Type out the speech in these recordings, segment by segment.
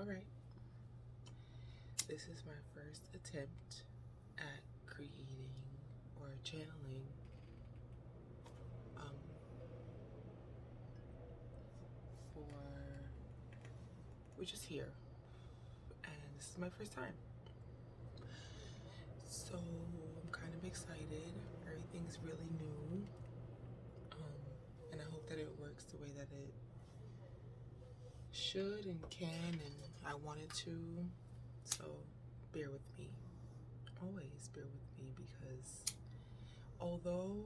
Alright, this is my first attempt at creating or channeling we're just here, and this is my first time, so I'm kind of excited. Everything's really new, and I hope that it works the way that it should and can, and I want it to. So bear with me, always bear with me, because although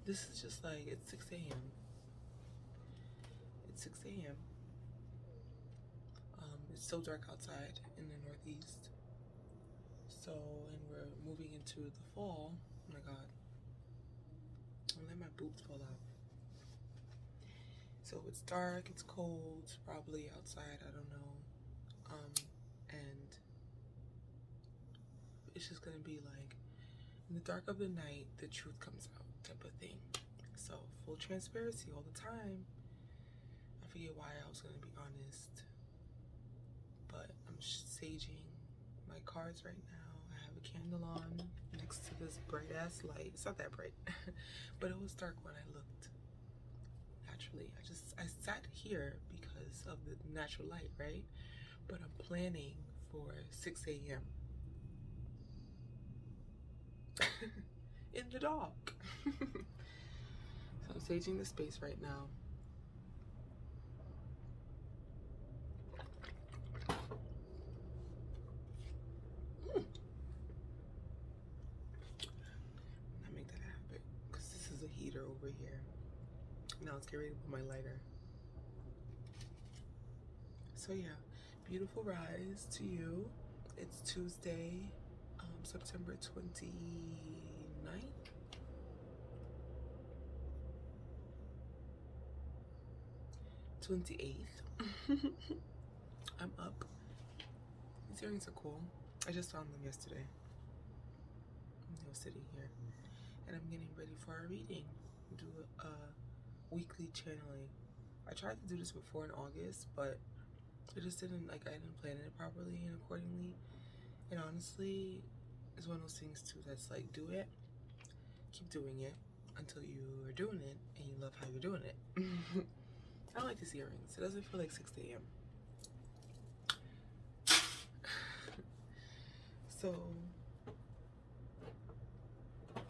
this is just like, it's 6 a.m. It's 6 a.m. It's still dark outside in the Northeast. So, and we're moving into the fall. Oh my God. Don't let my boobs fall out. So it's dark, it's cold, probably outside, I don't know. And it's just gonna be like, in the dark of the night, the truth comes out type of thing. So full transparency all the time. I forget why I was gonna be honest, but I'm saging my cards right now. I have a candle on next to this bright ass light. It's not that bright, but it was dark when I looked. Naturally, I sat here because of the natural light, right? But I'm planning for 6 a.m. in the dark. So I'm saging the space right now. I make that a habit because this is a heater over here. Now let's get ready to put my lighter. So yeah, beautiful rise to you. It's Tuesday, September 29th. 28th. I'm up. These earrings are cool. I just found them yesterday. I was sitting here and I'm getting ready for our reading. Do a weekly channeling. I tried to do this before in August, but it just didn't, like, I didn't plan it properly and accordingly. And honestly, it's one of those things too that's like, do it, keep doing it until you are doing it and you love how you're doing it. I don't like these earrings. It doesn't feel like 6 a.m. So I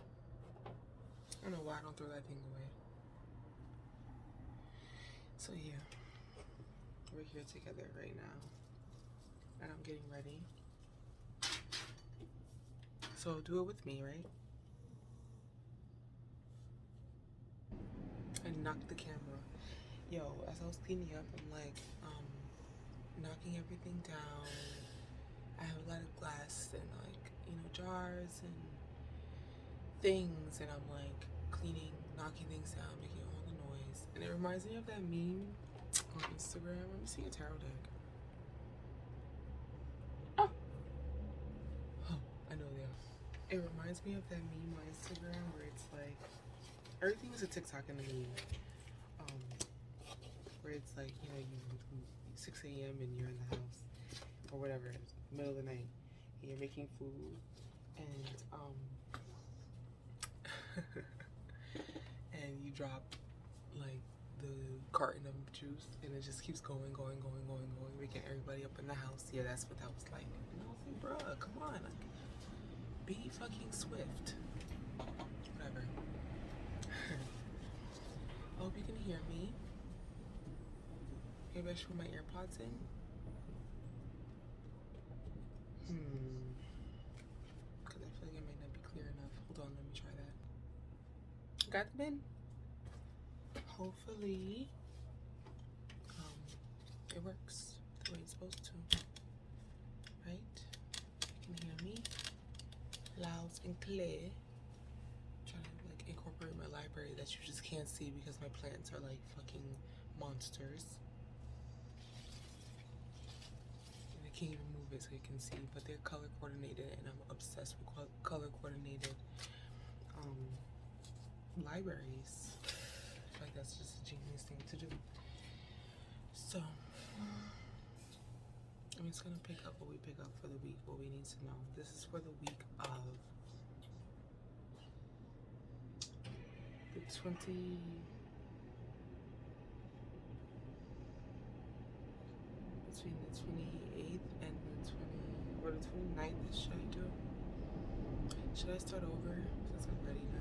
don't know why I don't throw that thing away. So yeah, we're here together right now and I'm getting ready. So do it with me, right? And knock the camera. Yo, as I was cleaning up, I'm like, knocking everything down. I have a lot of glass and, like, you know, jars and things, and I'm like cleaning, knocking things down, making all the noise. And it reminds me of that meme on Instagram. Let me see a tarot deck. Oh, I know they are. It reminds me of that meme on Instagram where it's like, everything is a TikTok and a meme. Where it's like, you know, you 6 a.m. and you're in the house or whatever, middle of the night, and you're making food, and and you drop like the carton of juice, and it just keeps going, making everybody up in the house. Yeah, that's what that was like. And I was like, bruh, come on, like, be fucking swift. Whatever. I hope you can hear me. Maybe I should put my AirPods in. Because I feel like it might not be clear enough. Hold on, let me try that. Got them in. Hopefully, it works the way it's supposed to. Right? You can hear me loud and clear. I'm trying to like incorporate my library that you just can't see because my plants are like fucking monsters. Can't even move it so you can see, but they're color coordinated, and I'm obsessed with color coordinated libraries. I feel like that's just a genius thing to do. So I'm just gonna pick up what we pick up for the week, what we need to know. This is for the week of the 20. Between the 28th and the 20 or the 29th. Should I do? Should I start over since I'm ready now?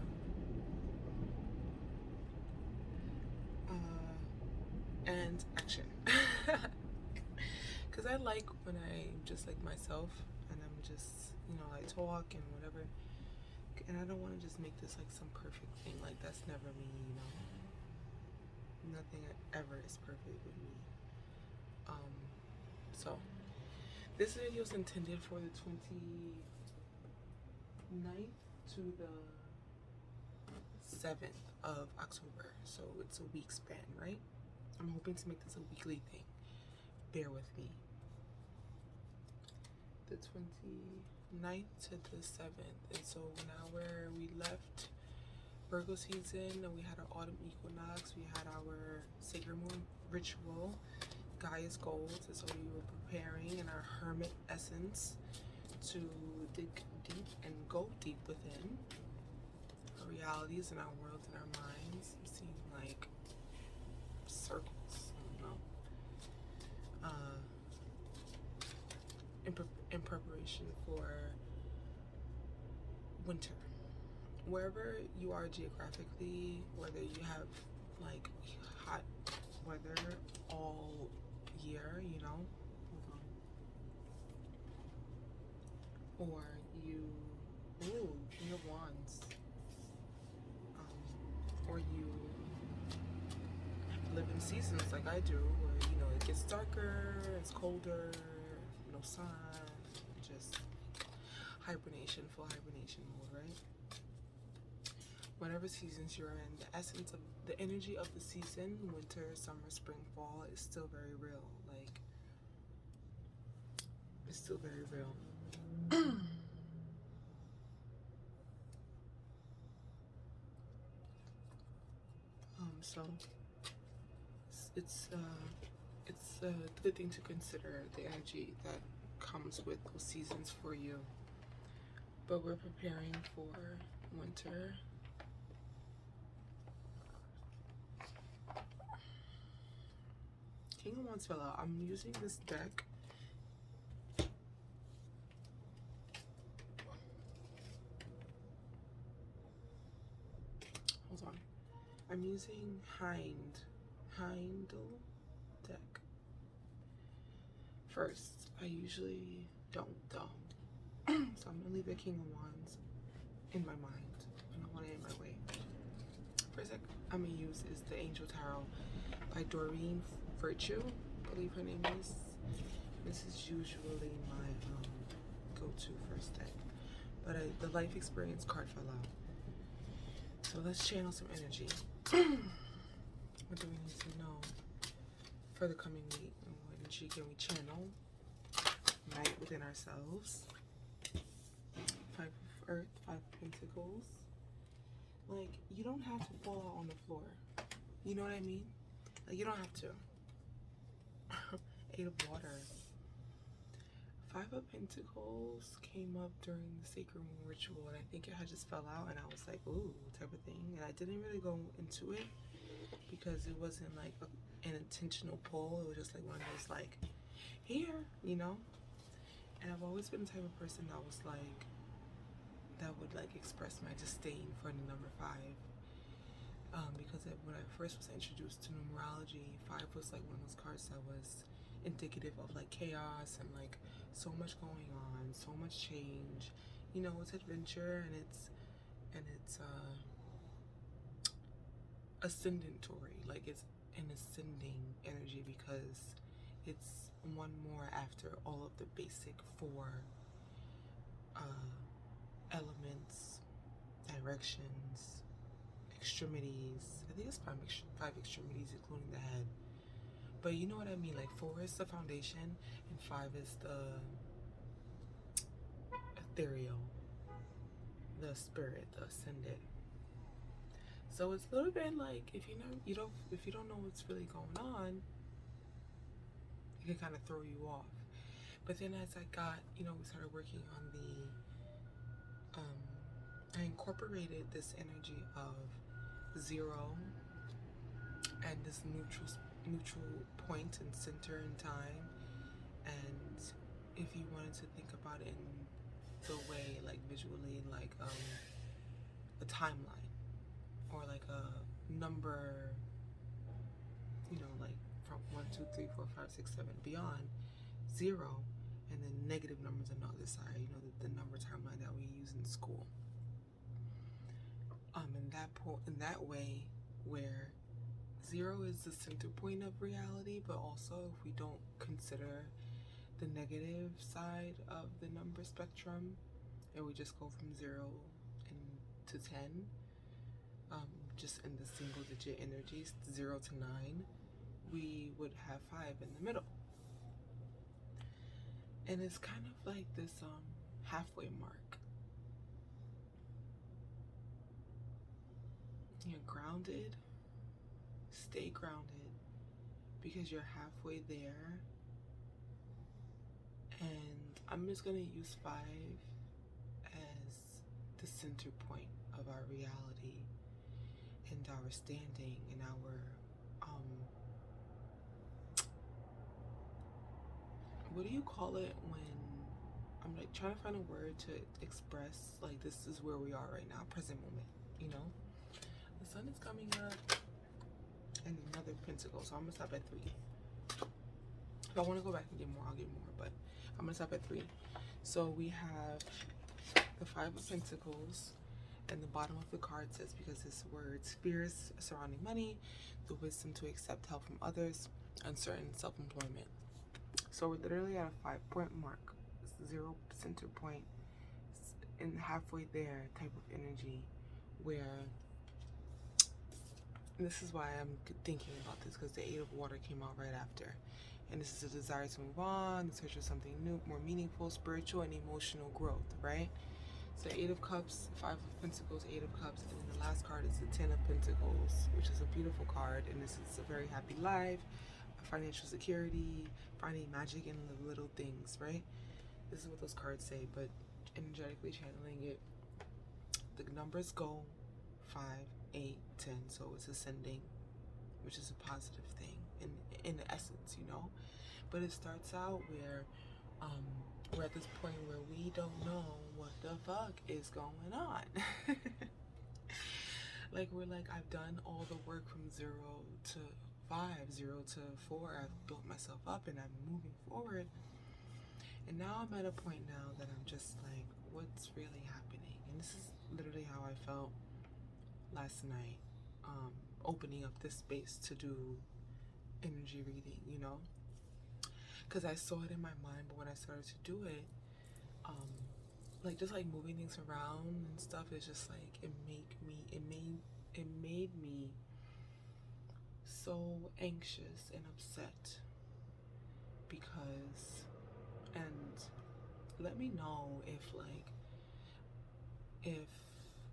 And action. Because I like when I'm just like myself and I'm just, you know, I talk and whatever. And I don't want to just make this like some perfect thing. Like, that's never me, you know. Nothing ever is perfect with me. So this video is intended for the 29th to the 7th of October. So it's a week span, right? I'm hoping to make this a weekly thing. Bear with me. The 29th to the 7th. And so now where we left Virgo season, and we had our autumn equinox, we had our sacred moon ritual, Gaia's goals, and so we were preparing in our hermit essence to dig deep and go deep within our realities and our worlds and our minds. I'm seeing like circles, I don't know, in preparation for winter. Wherever you are geographically, whether you have like hot weather all year, you know, or you, King of Wands, or you live in seasons like I do, where, you know, it gets darker, it's colder, no sun, just hibernation, full hibernation mode, right? Whatever seasons you're in, the essence of the energy of the season, winter, summer, spring, fall, is still very real. Like, it's still very real. So it's a good thing to consider, the energy that comes with those seasons for you. But we're preparing for winter. King of Wands fell out. I'm using this deck. Hold on. I'm using Heindel deck. First, I usually don't though. So I'm gonna leave the King of Wands in my mind. I don't want it in my way. First deck I'm gonna use is the Angel Tarot by Doreen Virtue, I believe her name is. This is usually my go-to first deck. But the life experience card fell out. So let's channel some energy. What do we need to know for the coming week? And what energy can we channel? Night within ourselves. 5 of Earth, 5 of Pentacles. Like, you don't have to fall out on the floor. You know what I mean? Like, you don't have to. 8 of Water. 5 of Pentacles came up during the Sacred Moon ritual, and I think it had just fell out, and I was like, ooh, type of thing. And I didn't really go into it because it wasn't like an intentional pull. It was just like one of those, like, here, you know? And I've always been the type of person that was like, that would like express my disdain for the number 5. Because when I first was introduced to numerology, 5 was like one of those cards that was indicative of like chaos and like so much going on, so much change. You know, it's adventure and it's ascendatory. Like, it's an ascending energy because it's one more after all of the basic 4 elements, directions, extremities. I think it's 5 extremities, including the head. But you know what I mean? Like, 4 is the foundation, and 5 is the ethereal, the spirit, the ascended. So it's a little bit like, if you don't know what's really going on, it can kind of throw you off. But then as I got, we started working on I incorporated this energy of 0 and this neutral point and center in time. And if you wanted to think about it in the way, like visually, like a timeline or like a number, like from 1, 2, 3, 4, 5, 6, 7 beyond 0, and then negative numbers on the other side, the number timeline that we use in school. In that way, where 0 is the center point of reality, but also if we don't consider the negative side of the number spectrum, and we just go from 0 to 10, just in the single digit energies, 0 to 9, we would have 5 in the middle. And it's kind of like this halfway mark. You're grounded, stay grounded, because you're halfway there. And I'm just gonna use 5 as the center point of our reality and our standing and our what do you call it when I'm like trying to find a word to express like this is where we are right now, present moment, The sun is coming up and another pentacle, so I'm gonna stop at 3. If I want to go back and get more, I'll get more, but I'm gonna stop at 3. So we have the 5 of Pentacles, and the bottom of the card says, because this word, fears surrounding money, the wisdom to accept help from others, uncertain self-employment. So we're literally at a 5-point mark, 0 center point, and halfway there type of energy, where this is why I'm thinking about this, because the 8 of Water came out right after. And this is a desire to move on, the search for something new, more meaningful, spiritual, and emotional growth, right? So 8 of Cups, 5 of Pentacles, 8 of Cups, and then the last card is the 10 of Pentacles, which is a beautiful card, and this is a very happy life, financial security, finding magic in the little things, right? This is what those cards say, but energetically channeling it, the numbers go 5, 8, 10, so it's ascending, which is a positive thing in essence, but it starts out where we're at this point where we don't know what the fuck is going on. Like we're like, I've done all the work from 0 to 5, 0 to 4, I've built myself up and I'm moving forward, and now I'm at a point now that I'm just like, what's really happening? And this is literally how I felt last night, opening up this space to do energy reading, because I saw it in my mind, but when I started to do it, like just like moving things around and stuff, it's just like it made me so anxious and upset, and let me know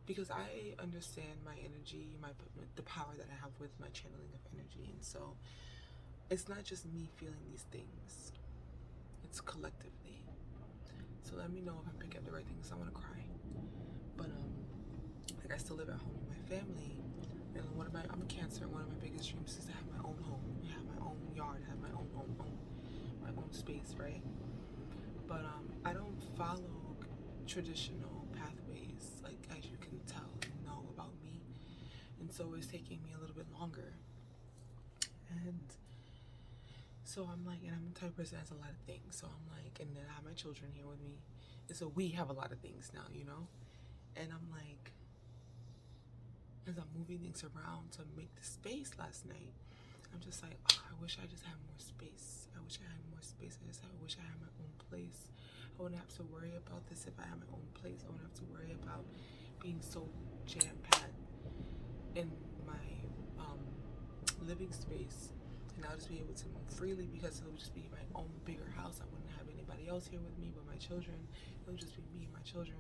because I understand my energy, the power that I have with my channeling of energy, and so it's not just me feeling these things, it's collectively. So let me know if I'm picking up the right things. I want to cry, but like I still live at home with my family, and I'm a Cancer, and one of my biggest dreams is to have my own home, have my own yard, have my own space, right? But I don't follow traditional pathways, like as you can tell and know about me, and so it's taking me a little bit longer. And so I'm like, and I'm the type of person that has a lot of things, so I'm like, and then I have my children here with me, and so we have a lot of things now, and I'm like, as I'm moving things around to make the space last night, I'm just like, oh, I wish I just had more space. I wish I had more space. I wish I had my own place. I wouldn't have to worry about this if I had my own place. I wouldn't have to worry about being so jam-packed in my living space. And I'll just be able to move freely because it would just be my own bigger house. I wouldn't have anybody else here with me but my children. It would just be me and my children.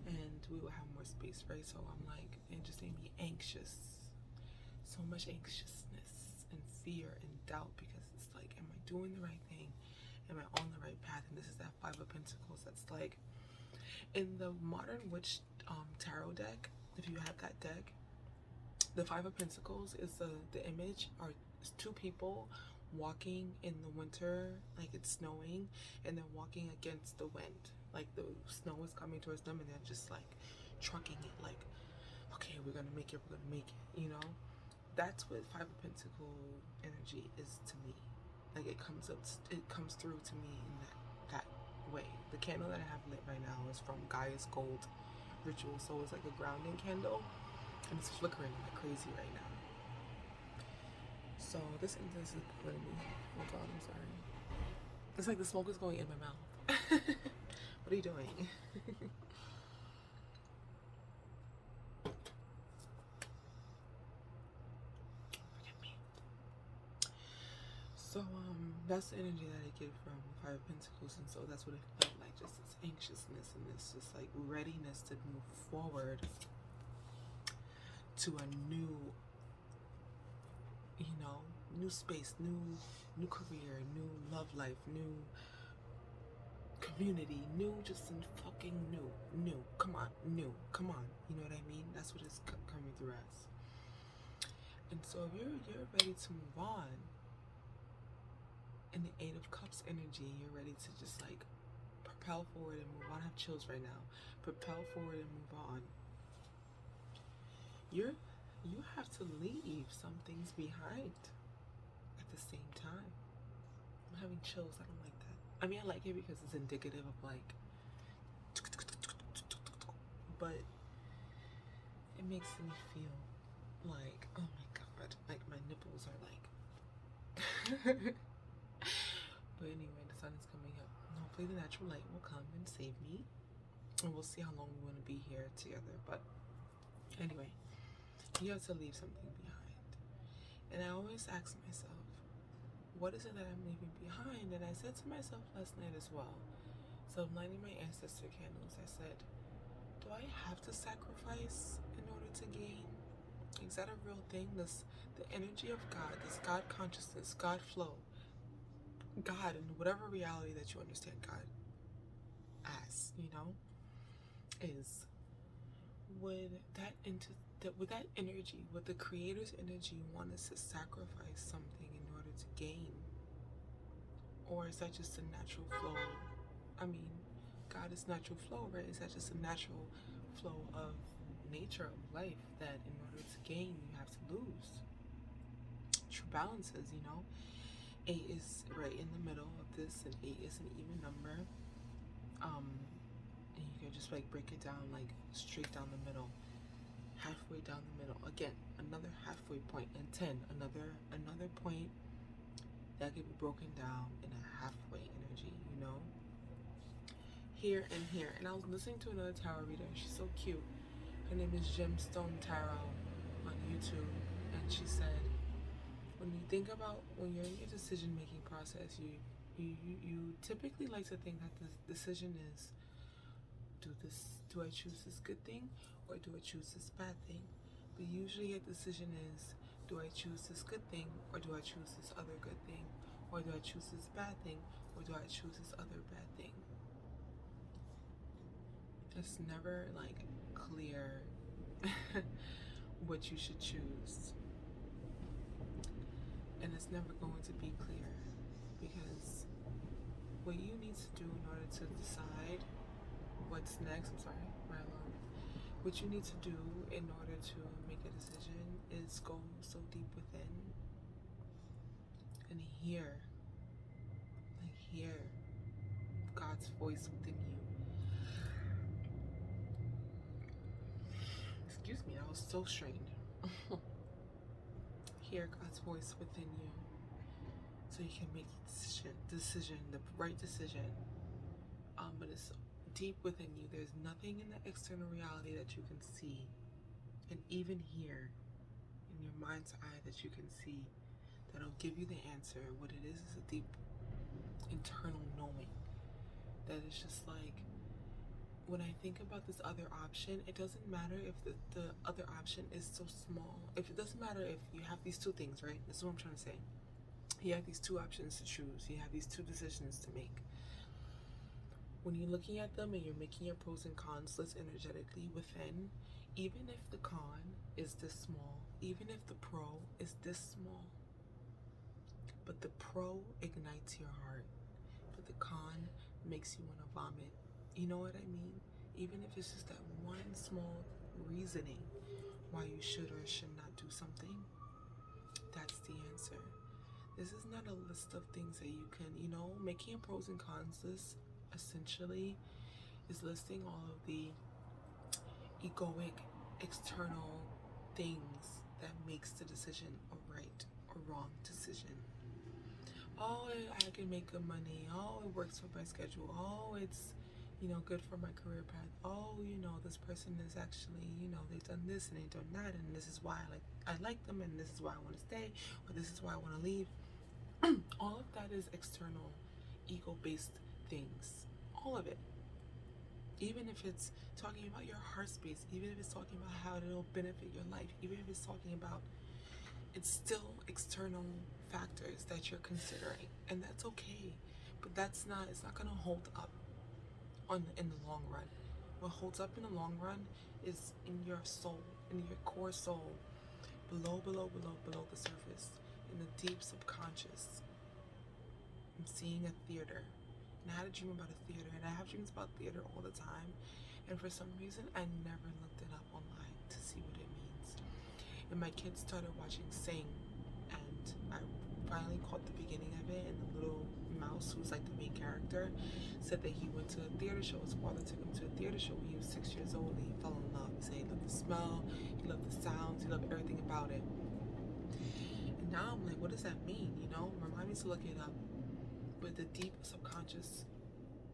And we would have more space, right? So I'm like, it just made me anxious. So much anxiousness and fear and doubt, because it's like, am I doing the right thing? Am I on the right path? path, and this is that Five of Pentacles. That's like in the Modern Witch tarot deck. If you have that deck, the Five of Pentacles is the image are two people walking in the winter, like it's snowing, and they're walking against the wind. Like the snow is coming towards them, and they're just like trucking it, like, okay, we're gonna make it, we're gonna make it, you know? That's what Five of Pentacle energy is to me. Like it comes through to me in that way. The candle that I have lit right now is from Gaia's Gold Ritual, so it's like a grounding candle, and it's flickering like crazy right now. So this is pulling me. Oh God, I'm sorry. It's like the smoke is going in my mouth. What are you doing? Forgive me. So that's the energy that I get from Five of Pentacles, and so that's what it felt like, just this anxiousness and this just like readiness to move forward to a new, you know, new space, new career, new love life, new community, new, just fucking new, come on, new, come on, you know what I mean? That's what it's coming through as. And so if you're ready to move on, in the Eight of Cups energy, you're ready to just like propel forward and move on. I have chills right now. Propel forward and move on. You have to leave some things behind at the same time. I'm having chills. I don't like that. I mean, I like it because it's indicative of like, but it makes me feel like, oh my God, like my nipples are like. But anyway, the sun is coming up. Hopefully the natural light will come and save me. And we'll see how long we want to be here together. But anyway, you have to leave something behind. And I always ask myself, what is it that I'm leaving behind? And I said to myself last night as well. So I'm lighting my ancestor candles. I said, do I have to sacrifice in order to gain? Is that a real thing? The energy of God, this God consciousness, God flow. God, and whatever reality that you understand God as, you know, is, would that energy, would the Creator's energy want us to sacrifice something in order to gain? Or is that just a natural flow? I mean, God is natural flow, right? Is that just a natural flow of nature of life, that in order to gain, you have to lose? True balances, you know? 8 is right in the middle of this, and 8 is an even number. And you can just like break it down like straight down the middle, halfway down the middle. Again, another halfway point, and 10, another point that could be broken down in a halfway energy, you know? Here and here. And I was listening to another tarot reader, and she's so cute. Her name is Gemstone Tarot on YouTube, and she said, when you think about, when you're in your decision-making process, you typically like to think that the decision is, do I choose this good thing, or do I choose this bad thing? But usually your decision is, do I choose this good thing, or do I choose this other good thing? Or do I choose this bad thing, or do I choose this other bad thing? It's never like clear what you should choose. And it's never going to be clear, because what you need to do in order to decide what's next, I'm sorry, my alarm. What you need to do in order to make a decision is go so deep within and hear God's voice within you. Excuse me, that was so strained. Hear God's voice within you, so you can make the decision, the right decision. But it's deep within you. There's nothing in the external reality that you can see, and even hear in your mind's eye that you can see, that'll give you the answer. What it is a deep internal knowing that is just like, when I think about this other option, it doesn't matter if the other option is so small. If it doesn't matter if you have these two things, right? That's what I'm trying to say. You have these two options to choose. You have these two decisions to make. when you're looking at them and you're making your pros and cons list energetically within, even if the con is this small, even if the pro is this small, but the pro ignites your heart, but the con makes you want to vomit. You know what I mean? Even if it's just that one small reasoning why you should or should not do something, that's the answer. This is not a list of things that you can, making a pros and cons list essentially is listing all of the egoic external things that makes the decision a right or wrong decision. Oh, I can make good money. Oh, it works for my schedule. Oh, it's good for my career path. Oh, this person is actually, they've done this and they've done that, and this is why I like them, and this is why I want to stay, or this is why I want to leave. All of that is external, ego-based things. All of it. Even if it's talking about your heart space, even if it's talking about how it'll benefit your life, even if it's talking about, it's still external factors that you're considering, and that's okay. But it's not going to hold up in the long run. What holds up in the long run is in your soul, in your core soul, below the surface, in the deep subconscious. I'm seeing a theater, and I had a dream about a theater, and I have dreams about theater all the time, and for some reason I never looked it up online to see what it means. And my kids started watching Sing, and I finally caught the beginning of it, and the little mouse, who's like the main character, said that he went to a theater show. His father took him to a theater show when he was 6 years old, and he fell in love. He said he loved the smell, he loved the sounds, he loved everything about it. And now I'm like, what does that mean? Remind me to look it up. But the deep subconscious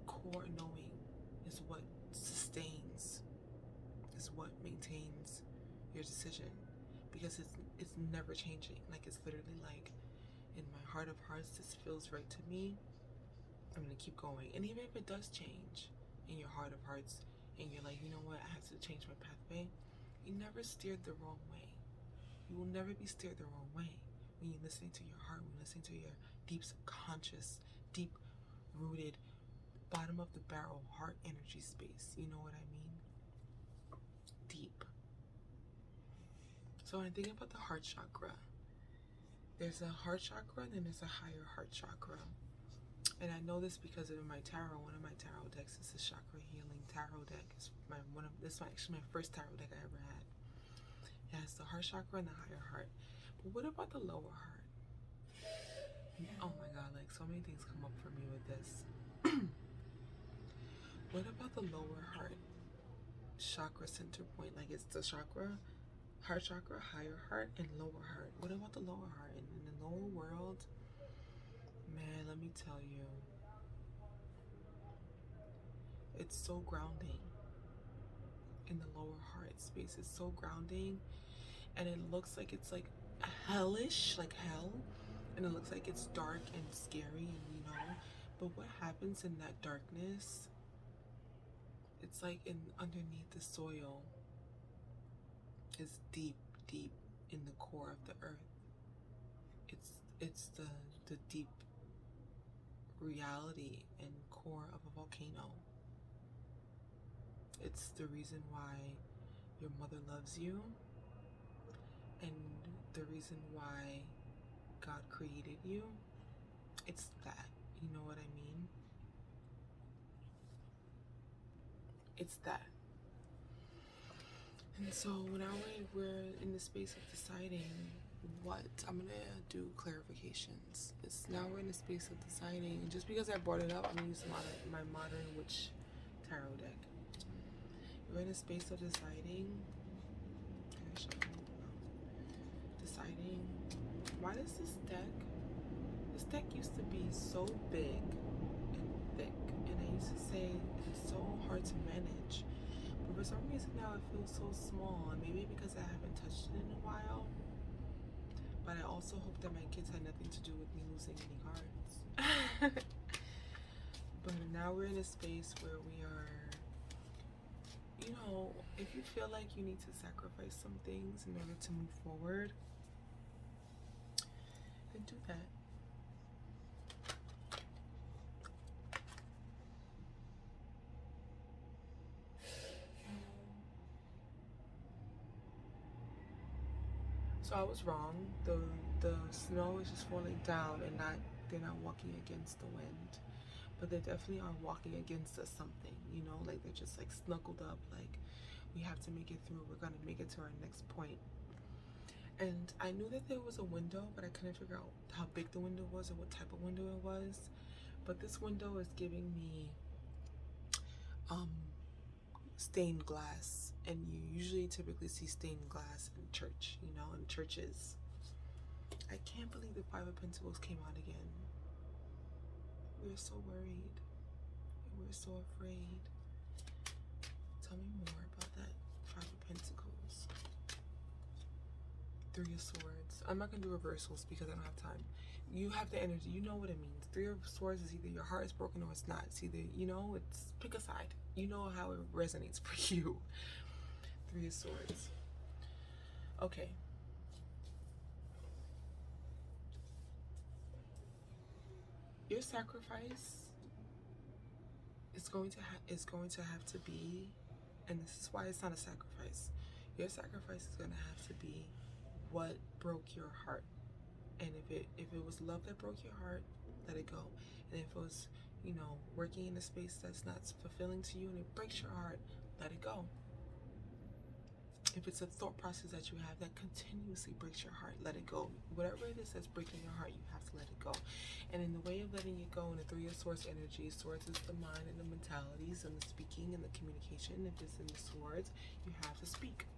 core knowing is what sustains, is what maintains your decision, because it's never changing. Like, it's literally like, in my heart of hearts, this feels right to me, I'm gonna keep going. And even if it does change in your heart of hearts, and you're like, you know what, I have to change my pathway, you never steered the wrong way. You will never be steered the wrong way when you're listening to your heart, when you're listening to your deep subconscious, deep rooted, bottom of the barrel heart energy space. You know what I mean? Deep. So when I think about the heart chakra, there's a heart chakra and then there's a higher heart chakra. And I know this because of my tarot. One of my tarot decks is a chakra healing tarot deck. This is actually my first tarot deck I ever had. It has the heart chakra and the higher heart. But what about the lower heart? Oh my god, like, so many things come up for me with this. What about the lower heart chakra center point? Like, it's the chakra, heart chakra, higher heart, and lower heart. What about the lower heart? And in the lower world, man, let me tell you, it's so grounding. In the lower heart space, it's so grounding, and it looks like it's like hellish, like hell, and it looks like it's dark and scary, and but what happens in that darkness, it's like underneath the soil is deep in the core of the earth. It's the deep reality and core of a volcano. It's the reason why your mother loves you, and the reason why God created you. It's that, you know what I mean? It's that. And so now we're in the space of deciding what I'm gonna do clarifications. Now we're in the space of deciding, and just because I brought it up, I'm gonna use my modern witch tarot deck. We're in a space of deciding. Deciding. Why does this deck used to be so big and thick, and I used to say it's so hard to manage, but for some reason now it feels so small, and maybe because I haven't touched it in a while. But I also hope that my kids had nothing to do with me losing any cards. But now we're in a space where we are, if you feel like you need to sacrifice some things in order to move forward, then do that. So I was wrong. The snow is just falling down, and they're not walking against the wind, but they definitely are walking against us something. You know, like they're just like snuggled up. Like we have to make it through. We're gonna make it to our next point. And I knew that there was a window, but I couldn't figure out how big the window was or what type of window it was. But this window is giving me stained glass, and you usually typically see stained glass in church, you know, in churches. I can't believe the Five of Pentacles came out again. We're so worried. We're so afraid. Tell me more about that Five of Pentacles. Three of Swords. I'm not going to do reversals because I don't have time. You have the energy. You know what it means. Three of Swords is either your heart is broken or it's not. It's either, you know, it's pick a side. You know how it resonates for you. Three of Swords. Okay. Your sacrifice is going to have to be, and this is why it's not a sacrifice. Your sacrifice is going to have to be what broke your heart. And if it was love that broke your heart, let it go. And if it was, you know, working in a space that's not fulfilling to you and it breaks your heart, let it go. If it's a thought process that you have that continuously breaks your heart, let it go. Whatever it is that's breaking your heart, you have to let it go. And in the way of letting it go, in the Three of Swords energy, Swords is the mind and the mentalities and the speaking and the communication. If it's in the Swords, you have to speak.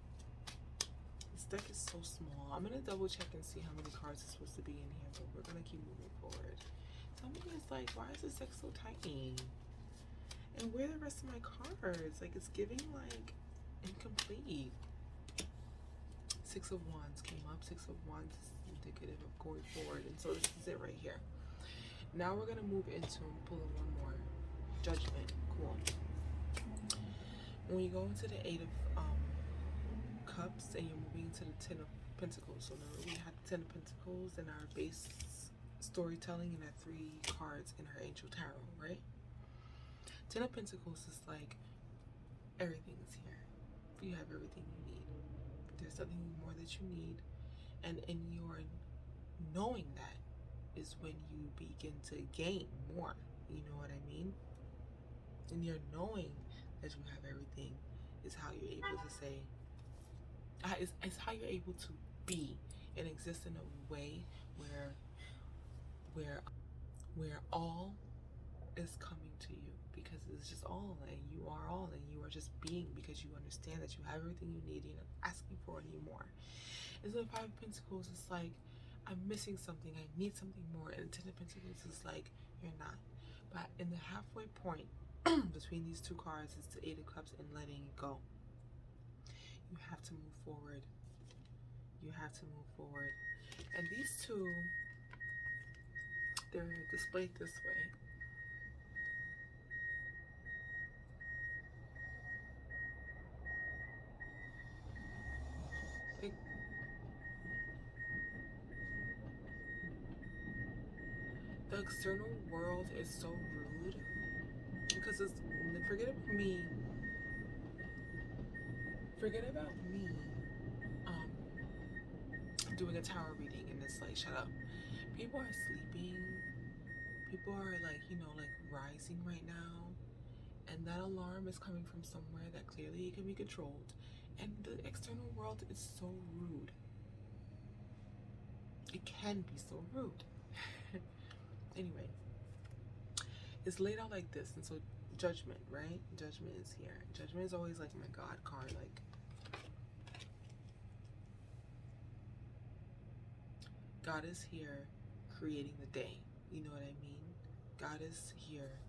This deck is so small. I'm going to double check and see how many cards are supposed to be in here, but we're going to keep moving forward. Something is like, why is this deck so tiny? And where are the rest of my cards? Like, it's giving like incomplete. Six of Wands came up. Six of Wands is indicative of going forward. And so this is it right here. Now we're going to move into pulling one more. Judgment. Cool. When you go into the Eight of Cups and you're moving into the Ten of Pentacles. So now we had the Ten of Pentacles in our base storytelling and our three cards in our Angel Tarot, right? Ten of Pentacles is like everything is here. You have everything you need. There's nothing more that you need, and in your knowing that is when you begin to gain more. You know what I mean? And your knowing that you have everything is how you're able to say, it's how you're able to be and exist in a way where all is coming to you, because it's just all, and you are all, and you are just being, because you understand that you have everything you need. You're not asking for any more. And so the Five of Pentacles is like, I'm missing something, I need something more. And the Ten of Pentacles is like, you're not. But in the halfway point between these two cards is the Eight of Cups and letting it go. You have to move forward. You have to move forward. And these two, they're displayed this way. The external world is so rude because it's, forget about me doing a tarot reading, and it's like, shut up. People are sleeping, people are like, you know, like rising right now, and that alarm is coming from somewhere that clearly it can be controlled, and the external world is so rude. It can be so rude. Anyway, it's laid out like this. And so Judgment, right? Judgment is here. Judgment is always like my God card. Like, God is here creating the day. You know what I mean? God is here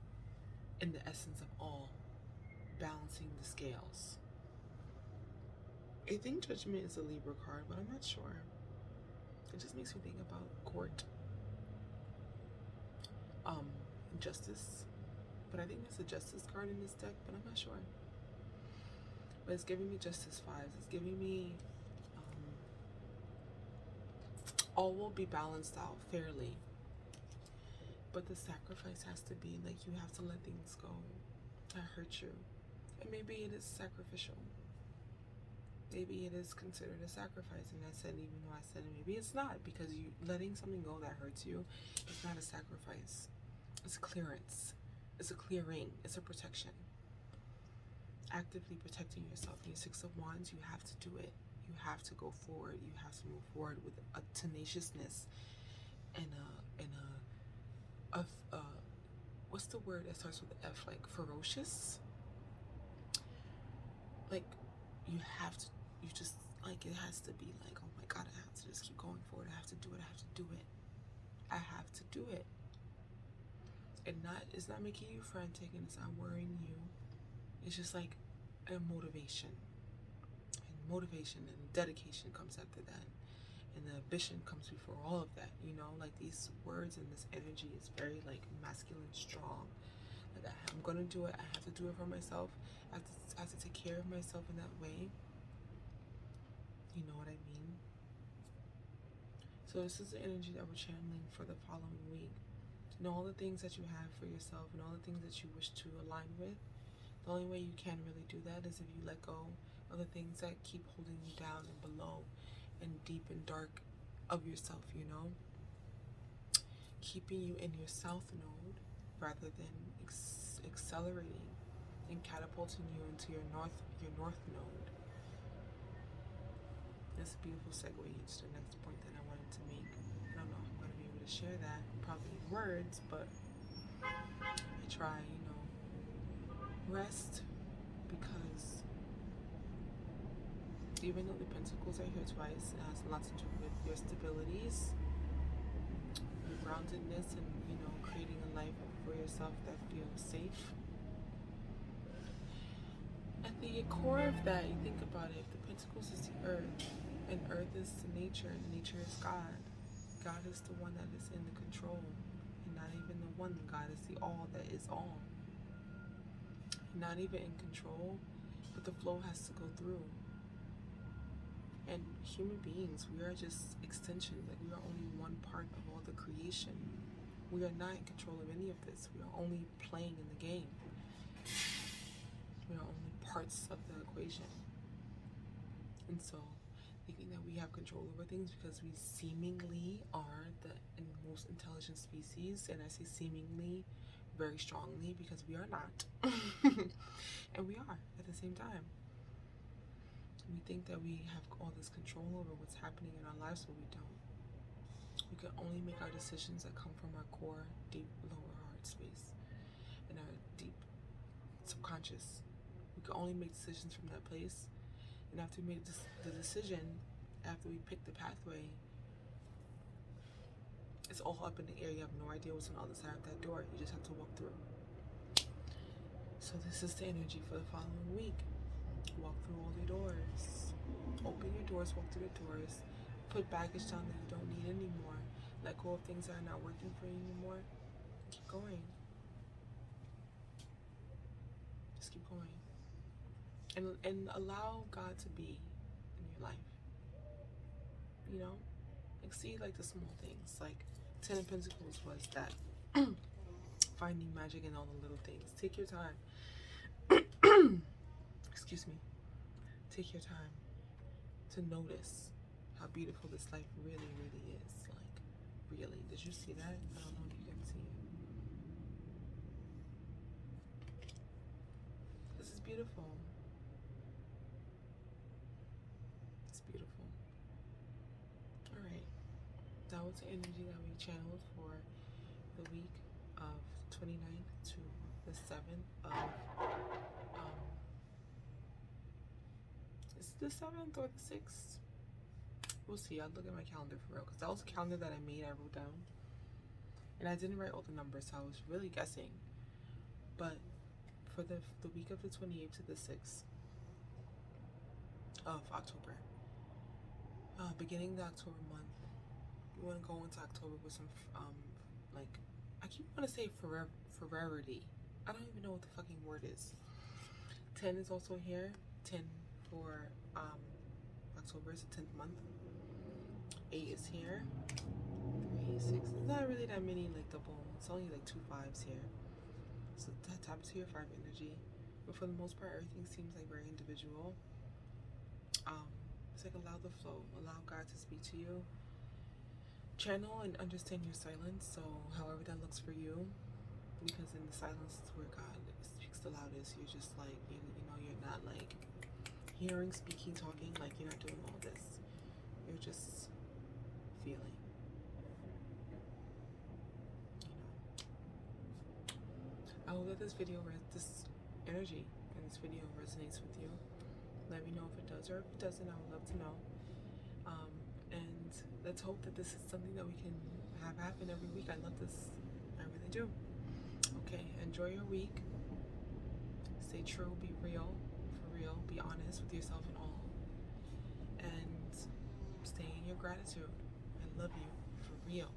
in the essence of all, balancing the scales. I think Judgment is a Libra card, but I'm not sure. It just makes me think about court. Justice. But I think there's a Justice card in this deck, but I'm not sure. But it's giving me Justice vibes. It's giving me all will be balanced out fairly. But the sacrifice has to be like, you have to let things go that hurt you. And maybe it is sacrificial. maybe it is considered a sacrifice. And I said, even though I said it, maybe it's not, because you letting something go that hurts you, it's not a sacrifice. It's a clearance. It's a clearing. It's a protection. Actively protecting yourself. In your Six of Wands, you have to do it. You have to go forward. You have to move forward with a tenaciousness and what's the word that starts with F? Like ferocious. Like you have to. You just like it has to be like, oh my God, I have to just keep going forward. I have to do it. I have to do it. I have to do it. And it's not making you frantic, and it's not worrying you. It's just like a motivation. And motivation and dedication comes after that. And the ambition comes before all of that, you know? Like these words and this energy is very like masculine, strong. Like I'm gonna do it. I have to do it for myself. I have to take care of myself in that way. You know what I mean? So this is the energy that we're channeling for the following week. And all the things that you have for yourself and all the things that you wish to align with, the only way you can really do that is if you let go of the things that keep holding you down and below and deep and dark of yourself, you know? Keeping you in your south node rather than accelerating and catapulting you into your north node. That's a beautiful segue into the next point that I wanted to make. I don't know if I'm going to be able to share that, probably in words, but I try, you know. Rest, because even though the Pentacles are here twice, it has a lot to do with your stabilities, your groundedness, and, you know, creating a life for yourself that feels safe. At the core of that, you think about it, if the Pentacles is the earth, and earth is the nature, and nature is God. God is the one that is in the control, and not even the one. God is the all that is all. Not even in control, but the flow has to go through. And human beings, we are just extensions. Like we are only one part of all the creation. We are not in control of any of this. We are only playing in the game. We are only parts of the equation. And so thinking that we have control over things because we seemingly are the most intelligent species, and I say seemingly very strongly because we are not. And we are at the same time. We think that we have all this control over what's happening in our lives, but we don't. We can only make our decisions that come from our core, deep, lower heart space, and our deep subconscious. We can only make decisions from that place. And after we make the decision, after we pick the pathway, it's all up in the air. You have no idea what's on the other side of that door. You just have to walk through. So this is the energy for the following week. Walk through all your doors. Open your doors, walk through the doors. Put baggage down that you don't need anymore. Let go of things that are not working for you anymore. Keep going. Just keep going. And allow God to be in your life. You know? Like see like the small things. Like 10 of Pentacles was that. Finding magic in all the little things. Take your time. Excuse me. Take your time to notice how beautiful this life really, really is. Like, really. Did you see that? I don't know if you can see it. This is beautiful. It's beautiful. Alright. That was the energy that we channeled for the week of 29th to the 7th of is it the 7th or the 6th? We'll see. I'll look at my calendar for real, because that was a calendar that I made, I wrote down, and I didn't write all the numbers, so I was really guessing. But for the week of the 28th to the 6th of October, beginning the October month, we want to go into October with some like, I keep want to say ferocity. I don't even know what the fucking word is. 10 is also here. 10 for October is the 10th month. 8 is here. 3, 6. It's not really that many like double. It's only like 2 5s here. So tap into your 5 energy. But for the most part, everything seems like very individual. It's like allow the flow, allow God to speak to you. Channel and understand your silence, so however that looks for you, because in the silence is where God speaks the loudest. You're just like, you know, you're not like hearing, speaking, talking, like you're not doing all this. You're just feeling, you know. I hope that this energy in this video resonates with you. Let me know if it does, or if it doesn't, I would love to know. And let's hope that this is something that we can have happen every week. I love this. I really do. Okay, enjoy your week. Stay true, be real, for real. Be honest with yourself and all. And stay in your gratitude. I love you, for real.